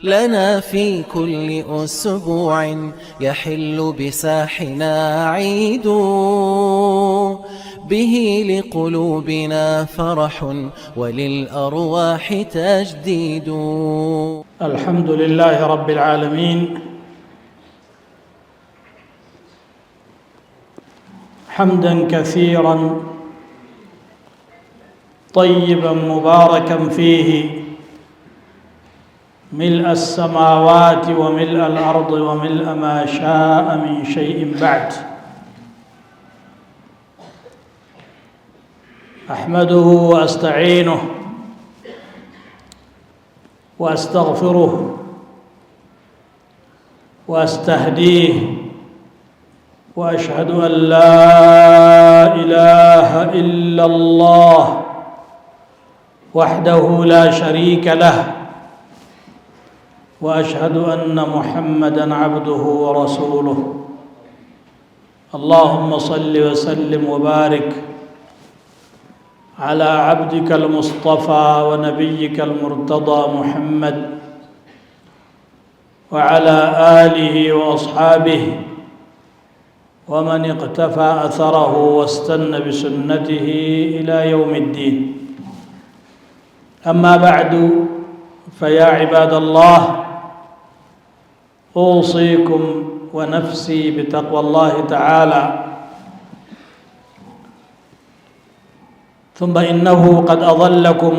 لنا في كل أسبوع يحل بساحنا عيد به لقلوبنا فرح وللأرواح تجديد. الحمد لله رب العالمين، حمدا كثيرا طيبا مباركا فيه، ملء السماوات وملء الأرض وملء ما شاء من شيء بعد. أحمده وأستعينه وأستغفره وأستهديه، وأشهد أن لا إله إلا الله وحده لا شريك له، وأشهد أن محمدًا عبده ورسوله. اللهم صل وسلم وبارك على عبدك المصطفى ونبيك المرتضى محمد وعلى آله وأصحابه ومن اقتفى أثره واستنى بسنته إلى يوم الدين. أما بعد، فيا عباد الله، أوصيكم ونفسي بتقوى الله تعالى. ثم إنه قد أظلكم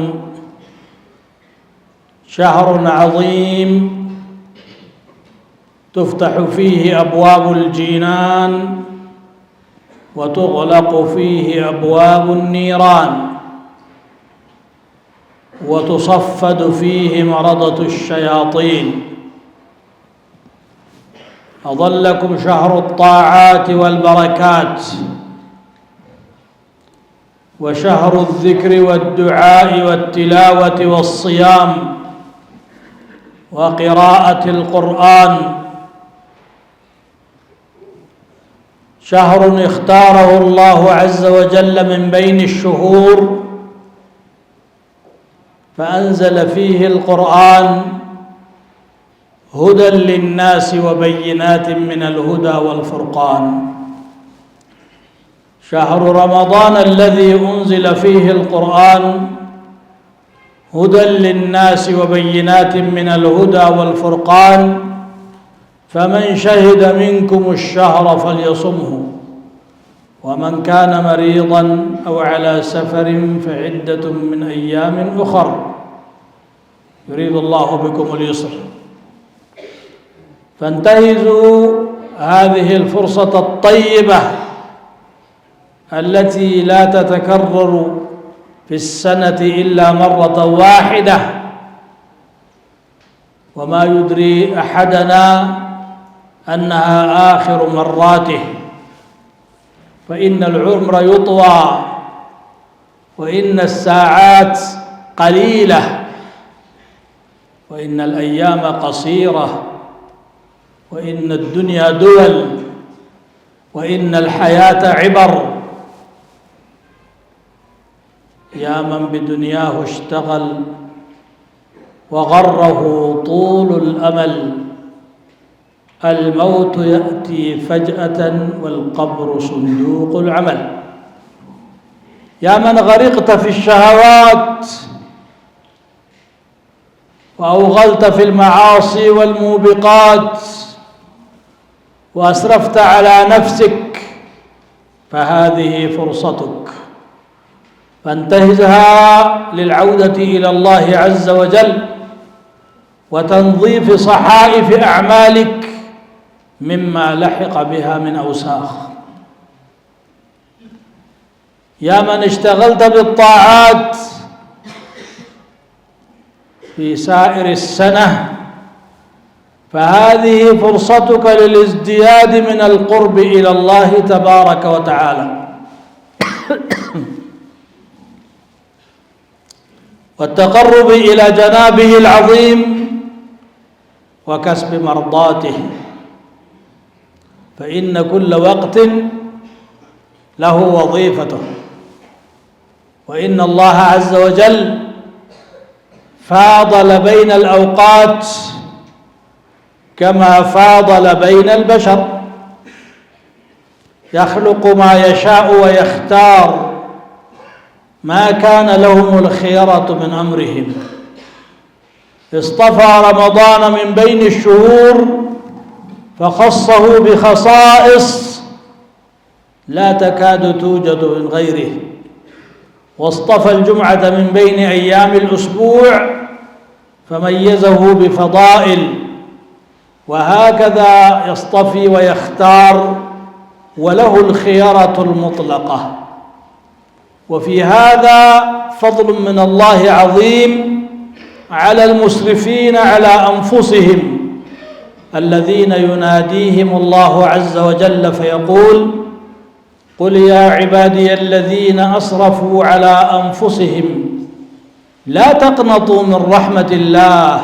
شهر عظيم تفتح فيه أبواب الجنان وتغلق فيه أبواب النيران وتصفد فيه مرضة الشياطين. أظلكم شهر الطاعات والبركات، وشهر الذكر والدعاء والتلاوة والصيام وقراءة القرآن، شهر اختاره الله عز وجل من بين الشهور فأنزل فيه القرآن هدى للناس وبينات من الهدى والفرقان. شهر رمضان الذي أنزل فيه القرآن هدى للناس وبينات من الهدى والفرقان، فمن شهد منكم الشهر فليصمه، ومن كان مريضا أو على سفر فعدة من أيام أخر، يريد الله بكم اليسر. فانتهزوا هذه الفرصة الطيبة التي لا تتكرر في السنة إلا مرة واحدة، وما يدري أحدنا أنها آخر مراته، فإن العمر يطوى وإن الساعات قليلة وإن الأيام قصيرة وإن الدنيا دول وإن الحياة عبر. يا من بدنياه اشتغل وغره طول الأمل، الموت يأتي فجأة والقبر صندوق العمل. يا من غرقت في الشهوات وأوغلت في المعاصي والموبقات وأسرفت على نفسك، فهذه فرصتك، فانتهزها للعودة إلى الله عز وجل وتنظيف صحائف أعمالك مما لحق بها من أوساخ. يا من اشتغلت بالطاعات في سائر السنة، فهذه فرصتك للازدياد من القرب إلى الله تبارك وتعالى والتقرب إلى جنابه العظيم وكسب مرضاته، فإن كل وقت له وظيفته، وإن الله عز وجل فاضل بين الأوقات كما فاضل بين البشر، يخلق ما يشاء ويختار، ما كان لهم الخيرة من أمرهم. اصطفى رمضان من بين الشهور فخصه بخصائص لا تكاد توجد من غيره، واصطفى الجمعة من بين أيام الأسبوع فميزه بفضائل، وهكذا يصطفي ويختار وله الخيرة المطلقة. وفي هذا فضل من الله عظيم على المسرفين على أنفسهم الذين يناديهم الله عز وجل فيقول: قل يا عبادي الذين أسرفوا على أنفسهم لا تقنطوا من رحمة الله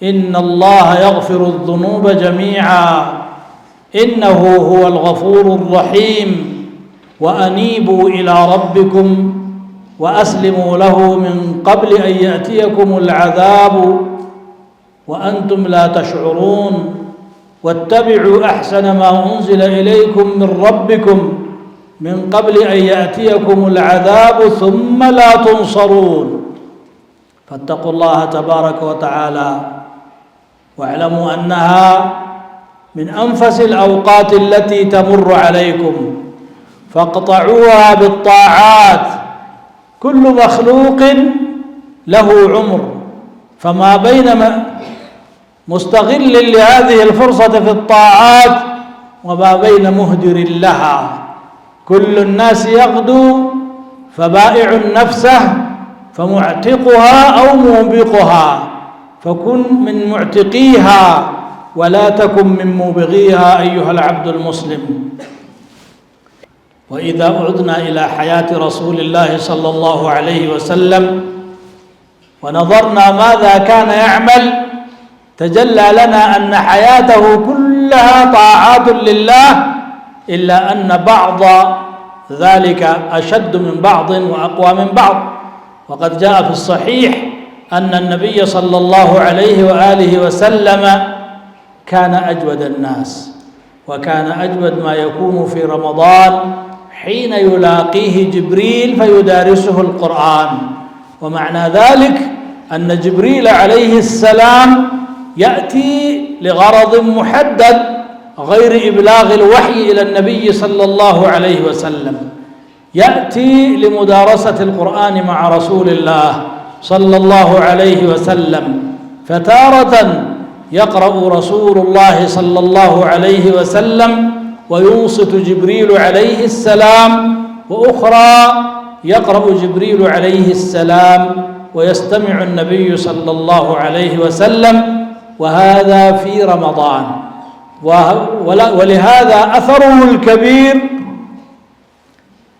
إن الله يغفر الذنوب جميعا إنه هو الغفور الرحيم وأنيبوا إلى ربكم وأسلموا له من قبل أن يأتيكم العذاب وأنتم لا تشعرون واتبعوا أحسن ما أنزل إليكم من ربكم من قبل أن يأتيكم العذاب ثم لا تنصرون. فاتقوا الله تبارك وتعالى واعلموا أنها من أنفس الأوقات التي تمر عليكم، فاقطعوها بالطاعات. كل مخلوق له عمر، فما بين مستغل لهذه الفرصة في الطاعات وما بين مهدر لها. كل الناس يغدو فبائع نفسه فمعتقها أو موبقها، فكن من معتقيها ولا تكن من موبغيها أيها العبد المسلم. وإذا عدنا إلى حياة رسول الله صلى الله عليه وسلم ونظرنا ماذا كان يعمل، تجلى لنا أن حياته كلها طاعات لله، إلا أن بعض ذلك أشد من بعض وأقوى من بعض. وقد جاء في الصحيح أن النبي صلى الله عليه وآله وسلم كان أجود الناس، وكان أجود ما يكون في رمضان حين يلاقيه جبريل فيدارسه القرآن. ومعنى ذلك أن جبريل عليه السلام يأتي لغرض محدد غير إبلاغ الوحي إلى النبي صلى الله عليه وسلم، يأتي لمدارسة القرآن مع رسول الله صلى الله عليه وسلم. فتارة يقرأ رسول الله صلى الله عليه وسلم وينصت جبريل عليه السلام، وأخرى يقرأ جبريل عليه السلام ويستمع النبي صلى الله عليه وسلم، وهذا في رمضان. ولهذا أثره الكبير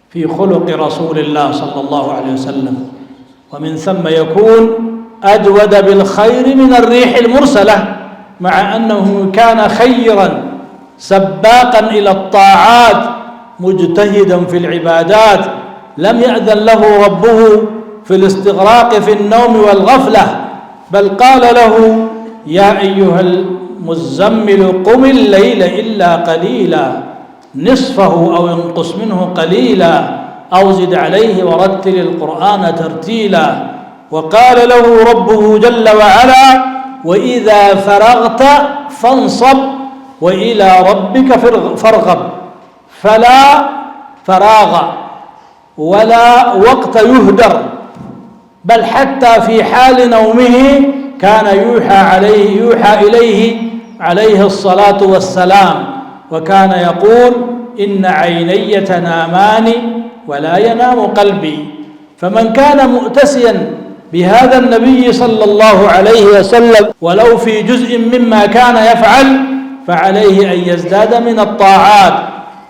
في خلق رسول الله صلى الله عليه وسلم، ومن ثم يكون أجود بالخير من الريح المرسلة، مع أنه كان خيرا سباقا إلى الطاعات مجتهدا في العبادات، لم يأذن له ربه في الاستغراق في النوم والغفلة، بل قال له: يا أيها المزمل قم الليل إلا قليلا نصفه أو انقص منه قليلا أو زد عليه ورتل القرآن ترتيلا. وقال له ربه جل وعلا: وإذا فرغت فانصب وإلى ربك فارغب. فلا فراغ ولا وقت يهدر، بل حتى في حال نومه كان يوحى إليه عليه الصلاة والسلام، وكان يقول: إن عيني تنامان ولا ينام قلبي. فمن كان مؤتسيا بهذا النبي صلى الله عليه وسلم ولو في جزء مما كان يفعل، فعليه أن يزداد من الطاعات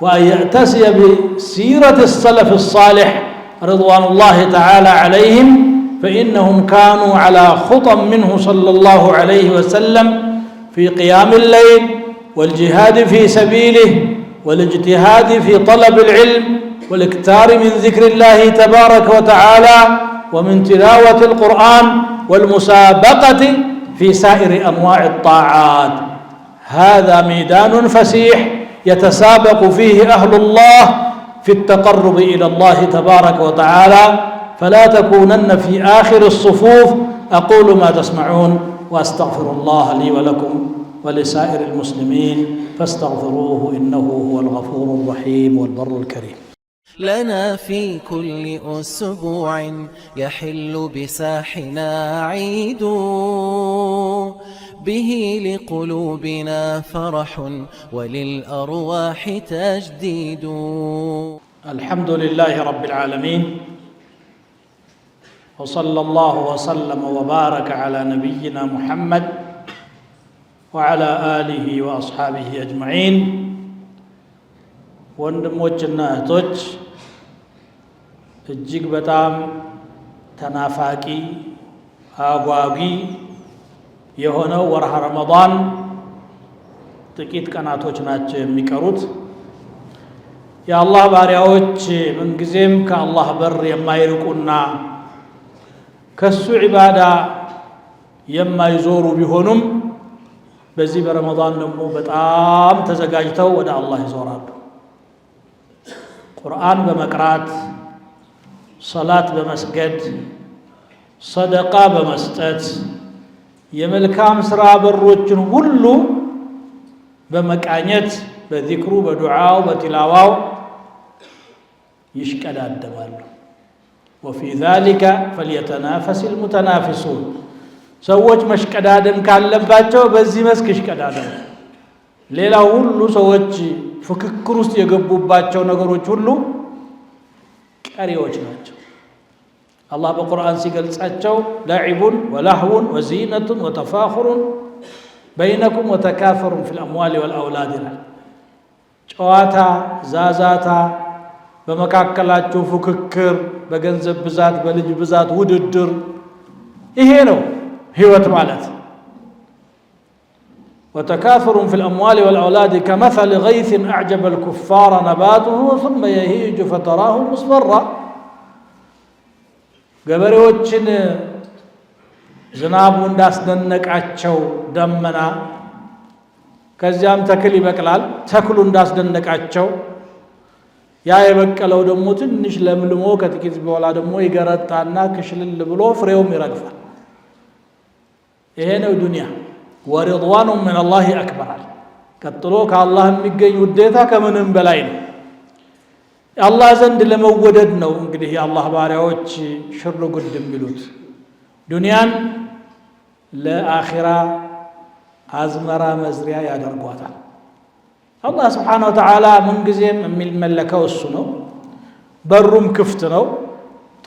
وأن يأتسي بسيرة السلف الصالح رضوان الله تعالى عليهم، فإنهم كانوا على خطى منه صلى الله عليه وسلم في قيام الليل والجهاد في سبيله والاجتهاد في طلب العلم والاكثار من ذكر الله تبارك وتعالى ومن تلاوة القرآن والمسابقة في سائر أنواع الطاعات. هذا ميدان فسيح يتسابق فيه أهل الله في التقرب إلى الله تبارك وتعالى فلا تكونن في آخر الصفوف أقول ما تسمعون وأستغفر الله لي ولكم ولسائر المسلمين فاستغفروه إنه هو الغفور الرحيم والبر الكريم. لنا في كل أسبوع يحل بساحنا عيد به لقلوبنا فرح وللأرواح تجديد. الحمد لله رب العالمين وصلى الله وسلم وبارك على نبينا محمد وعلى آله وأصحابه أجمعين. ወንድሞችና እህቶች እጅግ በጣም ተናፋቂ አጓጊ የሆነው ወርሃ ረመዳን ጥቂት ቀናቶች ናቸው የሚቀሩት። የአላህ ባሪያዎች ምንጊዜም ከአላህ በር የማይርቁና ከሱ ዒባዳ የማይዞሩ ቢሆኑም በዚህ በረመዳን ደግሞ በጣም ተዘጋጅተው ወደ አላህ ይዞራሉ። ቁርአን በመቅራት ሰላት በመስገድ ሰደቃ በመስጠት የመልካም ሥራ በሮችን ሁሉ በመቃኘት በዚክሩ በዱዓው በቲላዋው ይሽቀዳደማሉ። ወፊ ዛሊከ ፈልየተናፈስ ልሙተናፊሱን ሰዎች መሽቀዳደም ካለባቸው በዚህ መስክ ይሽቀዳደሙ። ሌላው ሁሉ ሰዎች ፍክክር ውስጥ የገቡባቸው ነገሮች ሁሉ ቀሪዎች ናቸው። አላህ በቁርአን ሲገልጻቸው ለዒቡን ወላህውን ወዚነቱን ወተፋኹሩን በይነኩም ወተካፈሩን ፊል አምዋሊ ወልአውላድ ይላል። ጨዋታ፣ ዛዛታ፣ በመካከላቸው ፉክክር፣ በገንዘብ ብዛት፣ በልጅ ብዛት ውድድር፣ ይሄ ነው ህይወት ማለት። وتكاثر في الأموال والأولاد كمثل غيث أعجب الكفار نباته ثم يهيج فتراه مصفرا ገበሬዎችን ዝናቡ እንዳስደነቃቸው ደመና ከዚያም ተክል ይበቅላል። ተክሉ እንዳስደነቃቸው ያ የበቀለው ደግሞ ትንሽ ለምልሞ ከጥቂት በኋላ ደግሞ ይገረጣና ክሽልል ብሎ ፍሬውም ይረግፋል። ይሄ ነው ዱንያ። ወሪድዋኑ ምን አላህ አክበራል። ቀጥሎ ከአላህ የሚገኝ ውዴታ ከምንም በላይ ነው። የአላህ ዘንድ ለመወደድ ነው እንግዲህ የአላህ ባሪያዎች ሽር ጉድ የሚሉት። ዱንያን ለአኺራ አዝመራ መዝሪያ ያደርጓታል። አላህ ስብሓነሁ ወተዓላ ምንጊዜም የሚመለከው እሱ ነው። በሩም ክፍት ነው።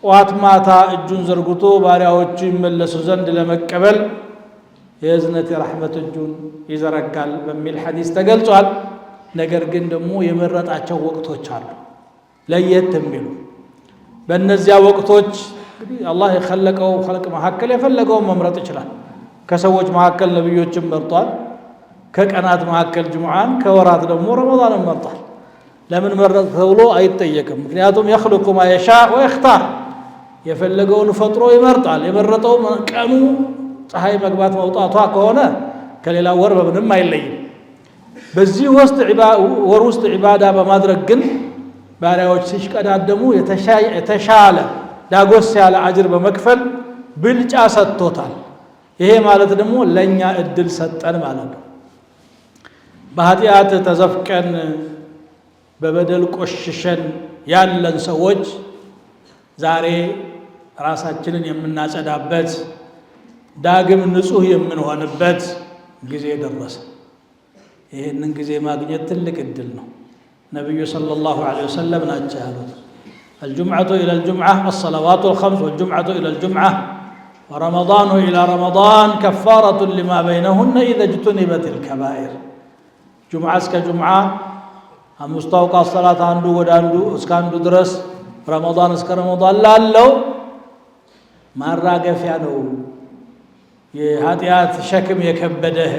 ጠዋት ማታ እጁን ዘርግቶ ባሪያዎቹ ይመለሱ ዘንድ ለመቀበል የእዝነት የረሕመት እጁን ይዘረጋል በሚል ሐዲስ ተገልጿል። ነገር ግን ደግሞ የመረጣቸው ወቅቶች አሉ ለየት የሚሉ። በእነዚያ ወቅቶች እንግዲህ አላህ የኸለቀው ኸልቅ መካከል የፈለገውን መምረጥ ይችላል። ከሰዎች መካከል ነቢዮችን መርጧል። ከቀናት መካከል ጅሙዓን፣ ከወራት ደግሞ ረመዳንን መርጧል። ለምን መረጥ ተብሎ አይጠየቅም። ምክንያቱም የኽልቁ ማ የሻእ ወየኽታር የፈለገውን ፈጥሮ ይመርጣል። የመረጠው ቀኑ ፀሐይ መግባት መውጣቷ ከሆነ ከሌላ ወር በምንም አይለይም። በዚህ ወር ውስጥ ዒባዳ በማድረግ ግን ባሪያዎች ሲሽቀዳደሙ የተሻለ ዳጎስ ያለ አጅር በመክፈል ብልጫ ሰጥቶታል። ይሄ ማለት ደግሞ ለእኛ እድል ሰጠን ማለት ነው። በኃጢአት ተዘፍቀን በበደል ቆሽሸን ያለን ሰዎች ዛሬ ራሳችንን የምናጸዳበት ዳግም ንጹህ የምንሆንበት ጊዜ ደረሰ። ይህንን ጊዜ ማግኘት ትልቅ እድል ነው። ነቢዩ ሰለላሁ ዐለይሂ ወሰለም ናቸው ያሉት الجمعة إلى الجمعة الصلوات الخمس والجمعة إلى الجمعة ورمضان إلى رمضان كفارة لما بينهن إذا اجتنبت الكبائر جمعة اسك جمعة مستوقع الصلاة عنده ودعنده اسكانده درس رمضان اسك رمضان لالو ما الراقف يعني የኃጢአት ሸክም የከበደህ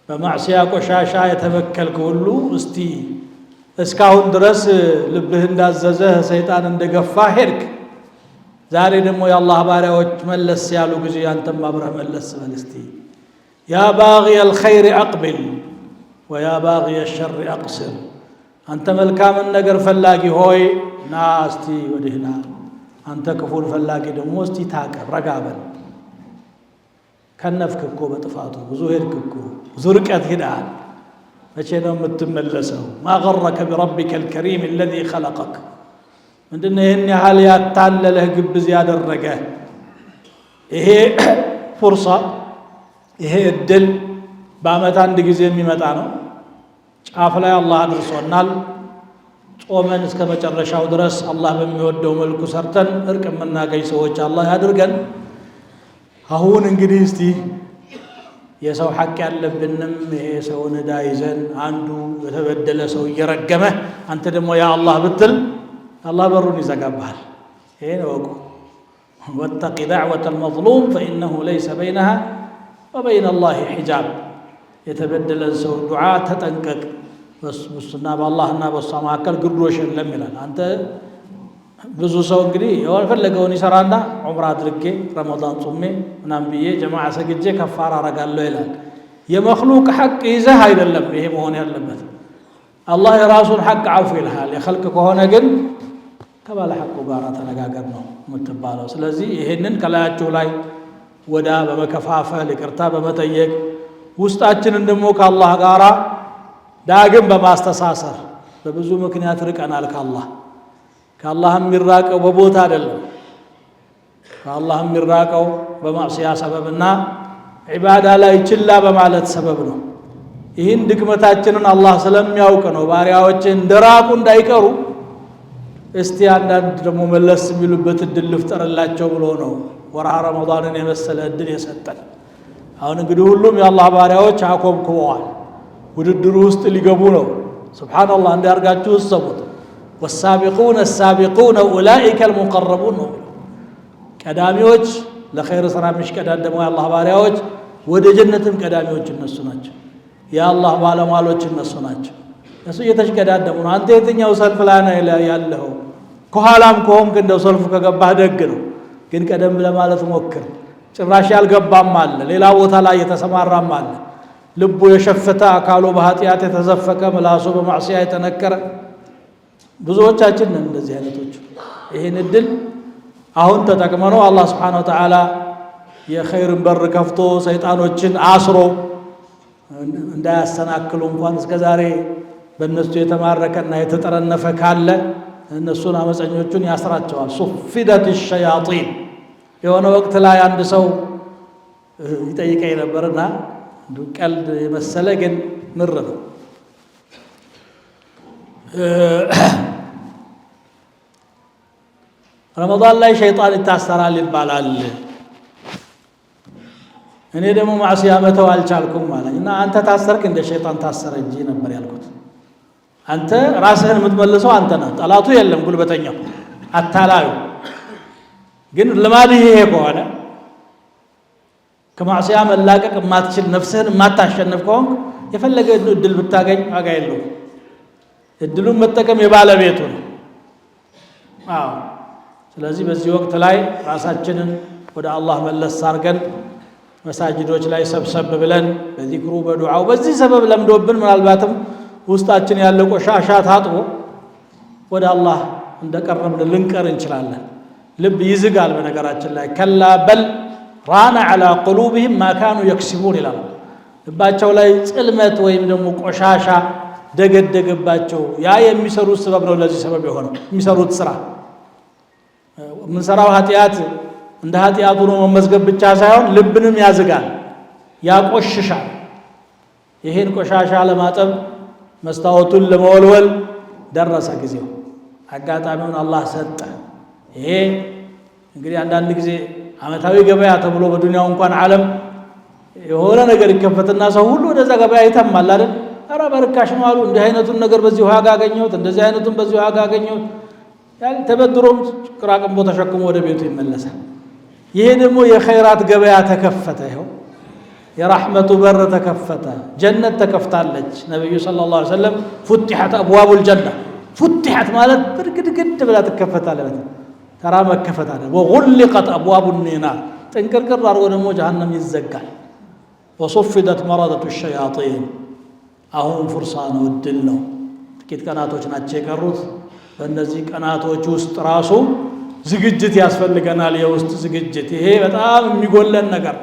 በማዕሲያ ቆሻሻ የተበከልክ ሁሉ እስቲ እስካሁን ድረስ ልብህ እንዳዘዘህ ሰይጣን እንደገፋ ሄድክ። ዛሬ ደግሞ የአላህ ባሪያዎች መለስ ያሉ ጊዜ አንተም አብረህ መለስ በል እስቲ ያ ባጊየ አልኸይር አቅቢል ወያ ባጊየ አልሸር አቅሲር። አንተ መልካምን ነገር ፈላጊ ሆይ ና እስቲ ወዲህና፣ አንተ ክፉን ፈላጊ ደግሞ እስቲ ታቀብ፣ ረጋ በል። ከነፍክ እኮ በጥፋቱ ብዙ ሄድክ እኮ ብዙ ርቀት ሄደሃል። መቼ ነው የምትመለሰው? ማ ገረከ ቢረቢከ አልከሪም አለዚ ኸለቀክ። ምንድነው ይህን ያህል ያታለለህ ግብዝ ያደረገህ? ይሄ ፉርሳ፣ ይሄ እድል በዓመት አንድ ጊዜ የሚመጣ ነው። ጫፍ ላይ አላህ አድርሶናል። ጾመን እስከ መጨረሻው ድረስ አላህ በሚወደው መልኩ ሰርተን እርቅ የምናገኝ ሰዎች አላህ ያድርገን። አሁን እንግዲህ እስቲ የሰው ሐቅ ያለብንም ይሄ ሰውን ዕዳ ይዘን አንዱ የተበደለ ሰው እየረገመ አንተ ደግሞ ያ አላህ ብትል አላህ በሩን ይዘጋብሃል። ይሄን እወቁ። ወተቂ ዳዕወተ አልመዝሉም ፈኢነሁ ለይሰ በይነሃ ወበይነ አላህ ሒጃብ። የተበደለን ሰው ዱዓ ተጠንቀቅ፣ በሱና በአላህና በሷ መካከል ግርዶሽ የለም ይላል። አንተ ብዙ ሰው እንግዲህ የፈለገውን ይሰራና ዑምራ አድርጌ ረመዳን ጾሜ ምናምን ብዬ ጀማዓ ሰግጄ ከፋራ አረጋለሁ ይላል። የመክሉቅ ሐቅ ይዘህ አይደለም ይሄ መሆን ያለበት። አላህ የራሱን ሐቅ አውፍ ይልሃል። የኸልቅ ከሆነ ግን ከባለ ሐቁ ጋር ተነጋገር ነው የምትባለው። ስለዚህ ይሄንን ከላያችሁ ላይ ወዳ በመከፋፈል ይቅርታ በመጠየቅ ውስጣችንን ደግሞ ከአላህ ጋር ዳግም በማስተሳሰር በብዙ ምክንያት ርቀናል ከአላህ። ከአላህ የሚራቀው በቦታ አይደለም። ከአላህ የሚራቀው በማዕሲያ ሰበብና ዒባዳ ላይ ችላ በማለት ሰበብ ነው። ይህን ድክመታችንን አላህ ስለሚያውቅ ነው ባሪያዎች እንደራቁ እንዳይቀሩ እስቲ አንዳንድ ደግሞ መለስ የሚሉበት እድል ልፍጠርላቸው ብሎ ነው ወርሃ ረመዳንን የመሰለ እድል የሰጠን። አሁን እንግዲህ ሁሉም የአላህ ባሪያዎች አኮብኩበዋል። ውድድሩ ውስጥ ሊገቡ ነው። ሱብሓነላህ እንዲያርጋችሁ እሰቡት። ወሳቢቁነ አሳቢቁነ ኡላኢከ አልሙቀረቡን ነው። ቀዳሚዎች ለኸይር ስራ የሚሽቀዳደሙ የአላህ ባሪያዎች ወደ ጀነትም ቀዳሚዎች እነሱ ናቸው። የአላህ ባለሟሎች እነሱ ናቸው። እሱ እየተሽቀዳደሙ ነው። አንተ የትኛው ሰልፍ ላይ ነው ያለኸው? ከኋላም ከሆንክ እንደው ሰልፉ ከገባህ ደግ ነው። ግን ቀደም ለማለት ሞክር። ጭራሽ ያልገባም አለ፣ ሌላ ቦታ ላይ የተሰማራም አለ። ልቡ የሸፈተ አካሉ በኃጢአት የተዘፈቀ ምላሱ በማዕሲያ የተነከረ ብዙዎቻችን ነን እንደዚህ አይነቶች። ይህን እድል አሁን ተጠቅመነው አላህ ስብሓነሁ ወተዓላ የኸይርን በር ከፍቶ ሰይጣኖችን አስሮ እንዳያሰናክሉ እንኳን እስከ ዛሬ በእነሱ የተማረከና የተጠረነፈ ካለ እነሱን አመፀኞቹን ያስራቸዋል። ሱፊደት ሸያጢን። የሆነ ወቅት ላይ አንድ ሰው ይጠይቀኝ ነበርና ቀልድ የመሰለ ግን ምር ነው። ረመዳን ላይ ሸይጣን ይታሰራል ይባላል። እኔ ደግሞ ማዕሲያ መተው አልቻልኩም ማለት እና አንተ ታሰርክ እንደ ሸይጣን ታሰረ እንጂ ነበር ያልኩት። አንተ ራስህን የምትመልሰው አንተ ነህ። ጠላቱ የለም ጉልበተኛው አታላዩ። ግን ልማድህ ይሄ ከሆነ ከማዕሲያ መላቀቅ የማትችል ነፍስህን የማታሸንፍ ከሆንክ የፈለገ እድል ብታገኝ ዋጋ የለውም። እድሉን መጠቀም የባለቤቱ ነው። አዎ። ስለዚህ በዚህ ወቅት ላይ ራሳችንን ወደ አላህ መለስ አድርገን መሳጅዶች ላይ ሰብሰብ ብለን በዚክሩ በዱዓው በዚህ ሰበብ ለምዶብን ምናልባትም ውስጣችን ያለ ቆሻሻ ታጥቦ ወደ አላህ እንደቀረብን ልንቀር እንችላለን። ልብ ይዝጋል። በነገራችን ላይ ከላ በል ራነ ዐላ ቁሉብህም ማ ካኑ የክሲቡን ይላል። ልባቸው ላይ ጽልመት ወይም ደግሞ ቆሻሻ ደገደገባቸው። ያ የሚሰሩት ሰበብ ነው ለዚህ ሰበብ የሆነው የሚሰሩት ስራ። የምንሰራው ኃጢአት እንደ ኃጢአቱ ነው መመዝገብ ብቻ ሳይሆን ልብንም ያዝጋል፣ ያቆሽሻል። ይሄን ቆሻሻ ለማጠብ መስታወቱን ለመወልወል ደረሰ ጊዜው። አጋጣሚውን አላህ ሰጠ። ይሄ እንግዲህ አንዳንድ ጊዜ ዓመታዊ ገበያ ተብሎ በዱንያው እንኳን ዓለም የሆነ ነገር ይከፈትና ሰው ሁሉ ወደዛ ገበያ ይተማል አይደል? ኧረ በርካሽ ነው አሉ። እንዲህ አይነቱን ነገር በዚህ ዋጋ አገኘሁት፣ እንደዚህ አይነቱን በዚህ ዋጋ አገኘሁት። ያን ተበድሮም ቅራቅንቦ ተሸክሞ ወደ ቤቱ ይመለሳል። ይሄ ደግሞ የኸይራት ገበያ ተከፈተ። ይኸው የራሕመቱ በር ተከፈተ። ጀነት ተከፍታለች። ነቢዩ ሰለላሁ ዐለይሂ ወሰለም ፉቲሐት አብዋቡል ጀና። ፉቲሐት ማለት ብርግድግድ ብላ ትከፈታለች። ተራ መከፈት አለ። ወጉልቀት አብዋቡ ኒራን፣ ጥንቅርቅር አድርጎ ደግሞ ጀሃነም ይዘጋል። وصفدت مردة الشياطين አሁን ፍርሳ ነው እድል ነው ጥቂት ቀናቶች ናቸው የቀሩት በእነዚህ ቀናቶች ውስጥ ራሱ ዝግጅት ያስፈልገናል የውስጥ ዝግጅት ይሄ በጣም የሚጎለን ነገር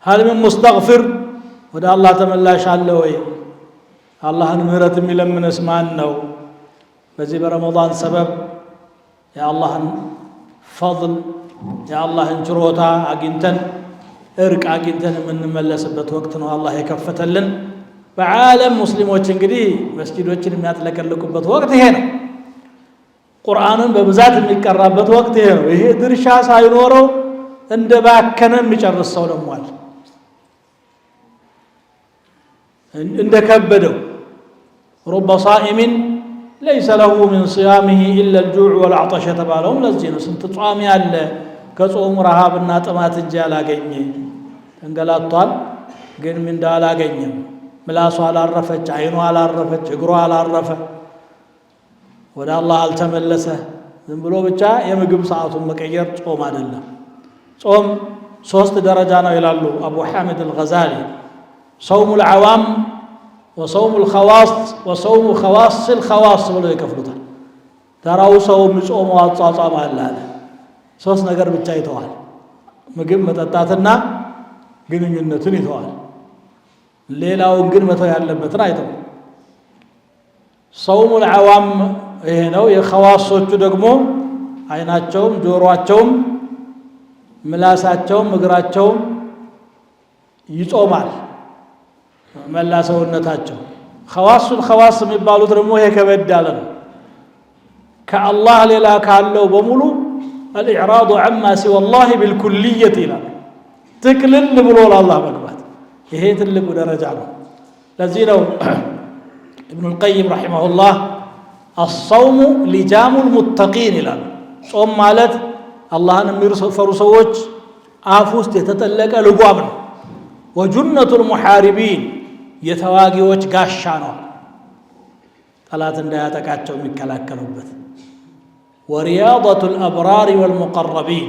هل من مستغفر ወደ አላህ ተመላሽ አለ ወይ አላህን ምህረት የሚለምንስ ማን ነው በዚህ በረመዳን ሰበብ የአላህን ፈضል የአላህን ችሮታ አግኝተን እርቅ አግኝተን የምንመለስበት ወቅት ነው አላህ የከፈተልን በዓለም ሙስሊሞች እንግዲህ መስጊዶችን የሚያጥለቀልቁበት ወቅት ይሄ ነው ቁርአንን በብዛት የሚቀራበት ወቅት ይሄ ነው ይሄ ድርሻ ሳይኖረው እንደ ባከነ የሚጨርስ ሰው ደግሞ አለ እንደ ከበደው رب صائم ليس له من صيامه إلا الجوع والعطش ተባለው ለዚህ ነው ስንት ጾም ያለ ከጾሙ ረሃብና ጥማት እንጂ አላገኘ እንገላቷል ግን ምን እንዳላገኘም ምላሱ አላረፈች አይኑ አላረፈች እግሩ አላረፈ ወደ አላህ አልተመለሰ ዝም ብሎ ብቻ የምግብ ሰዓቱን መቀየር ጾም አይደለም ጾም ሶስት ደረጃ ነው ይላሉ አቡ ሐሚድ አልገዛሊ صوم العوام وصوم الخواص وصوم خواص الخواص ብሎ ይከፍሉታል ተራው ሰው ጾም አጻጻም አለ ሶስት ነገር ብቻ ይተዋል ምግብ መጠጣትና ግንኙነትን ይተዋል ሌላውን ግን መተው ያለበትን አይተው صوم العوام ይሄ ነው የخواصዎቹ ደግሞ አይናቸውም ጆሮአቸውም ምላሳቸውም እግራቸውም ይጾማል መላ ሰውነታቸው خواصul خواص የሚባሉት ደግሞ ይሄ ከበድ ያለ ነው ከአላህ ሌላ ካለው በሙሉ الإعراض عما سوى الله بالكلية إلى تكلل بلول الله مقبات ይሄ ትልቁ ደረጃ ነው ለዚህ ነው ابن القيم رحمه الله الصوم لجام المتقين ይላል ጾም ማለት አላህን የሚፈሩ ሰዎች አፍ ውስጥ የተጠለቀ ልጓም ነው وجنة المحاربين የተዋጊዎች ጋሻ ነው ጠላት እንዳያጠቃቸው የሚከላከሉበት ورياضة الأبرار والمقربين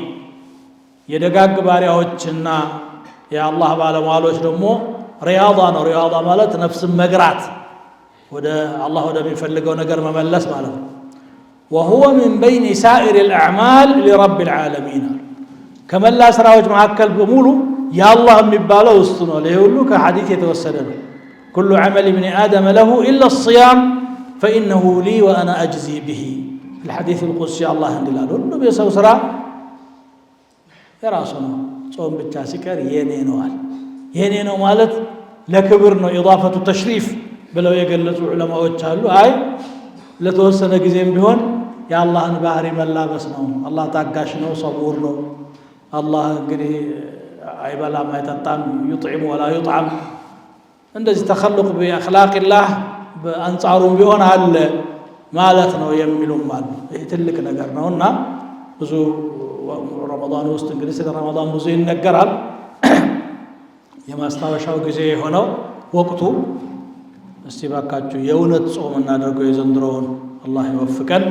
يدقاق باريوچنا يا الله بالمالوچ دمو رياضة ነው رياضة ማለት نفس مقرات وده الله وده بيفلقوا نقر مملس ማለት وهو من بين سائر الأعمال لرب العالمين كما لا سراوج معكل بمولو يا الله የሚባለው እሱ ነው ለሁሉ ከሐዲስ የተወሰደ ነው كل عمل ابن آدم له إلا الصيام فإنه لي وأنا أجزي به الحديث القدسي الله እንዲላል ሁሉ በሰው ስራ የራሱ ነው ጾም ብቻ ሲቀር የኔ ነዋል የኔ ነው ማለት ለክብር ነው ኢዳፈቱ ተሽሪፍ ብለው የገለጹ ዑለማዎች አሉ አይ ለተወሰነ ጊዜም ቢሆን የአላህን ባህሪ መላበስ ነው አላህ ታጋሽ ነው ሰቡር ነው አላህ እንግዲህ አይበላም አይጠጣም ይطعم ولا يطعم እንደዚህ ተخلق بأخلاق الله በአንጻሩም ቢሆን አለ ማለት ነው የሚሉም አሉ ይሄ ትልቅ ነገር ነውና ብዙ ረመዳን ውስጥ እንግዲህ ስለ ረመዳን ብዙ ይነገራል የማስታወሻው ጊዜ የሆነው ወቅቱ እስቲ ባካችሁ የእውነት ጾም እናደርገው የዘንድሮውን አላህ ይወፍቀን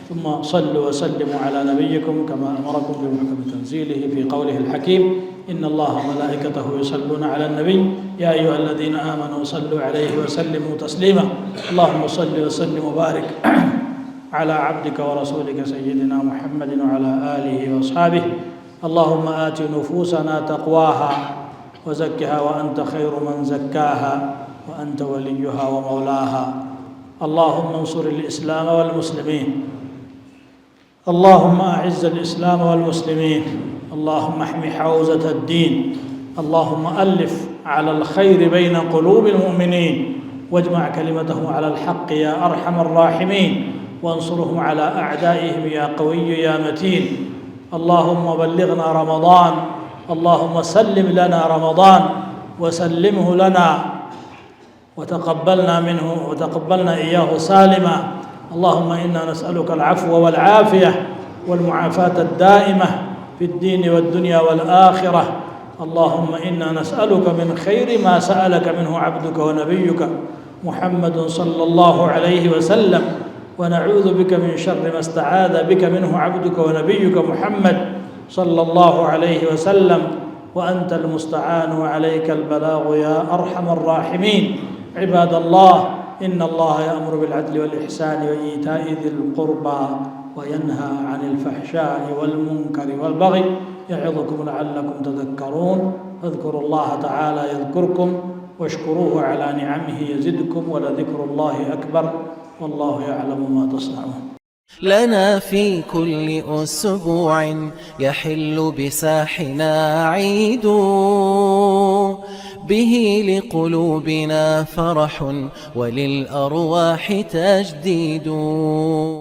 ثم صلوا وسلموا على نبيكم كما أمركم بمحكم تنزيله في قوله الحكيم إن الله وملائكته يصلون على النبي يا أيها الذين آمنوا صلوا عليه وسلموا تسليما اللهم صل وسلم وبارك على عبدك ورسولك سيدنا محمد وعلى آله وأصحابه اللهم آت نفوسنا تقواها وزكها وأنت خير من زكاها وأنت وليها ومولاها اللهم انصر الإسلام والمسلمين اللهم أعز الإسلام والمسلمين اللهم احم حوزة الدين اللهم ألف على الخير بين قلوب المؤمنين واجمع كلمتهم على الحق يا أرحم الراحمين وانصرهم على أعدائهم يا قوي يا متين اللهم بلغنا رمضان اللهم سلم لنا رمضان وسلمه لنا وتقبلنا إياه سالما اللهم إنا نسألك العفو والعافية والمعافاة الدائمة في الدين والدنيا والآخرة اللهم إنا نسألك من خير ما سألك منه عبدك ونبيك محمد صلى الله عليه وسلم ونعوذ بك من شر ما استعاذ بك منه عبدك ونبيك محمد صلى الله عليه وسلم وأنت المستعان وعليك البلاغ يا أرحم الراحمين. عباد الله، إن الله يأمر بالعدل والإحسان وإيتاء ذي القربى وينهى عن الفحشاء والمنكر والبغي يعظكم لعلكم تذكرون. فاذكروا الله تعالى يذكركم واشكروه على نعمه يزدكم ولذكر الله أكبر والله يعلم ما تصنعون. لنا في كل أسبوع يحل بساحنا عيد به لقلوبنا فرح وللأرواح تجديد.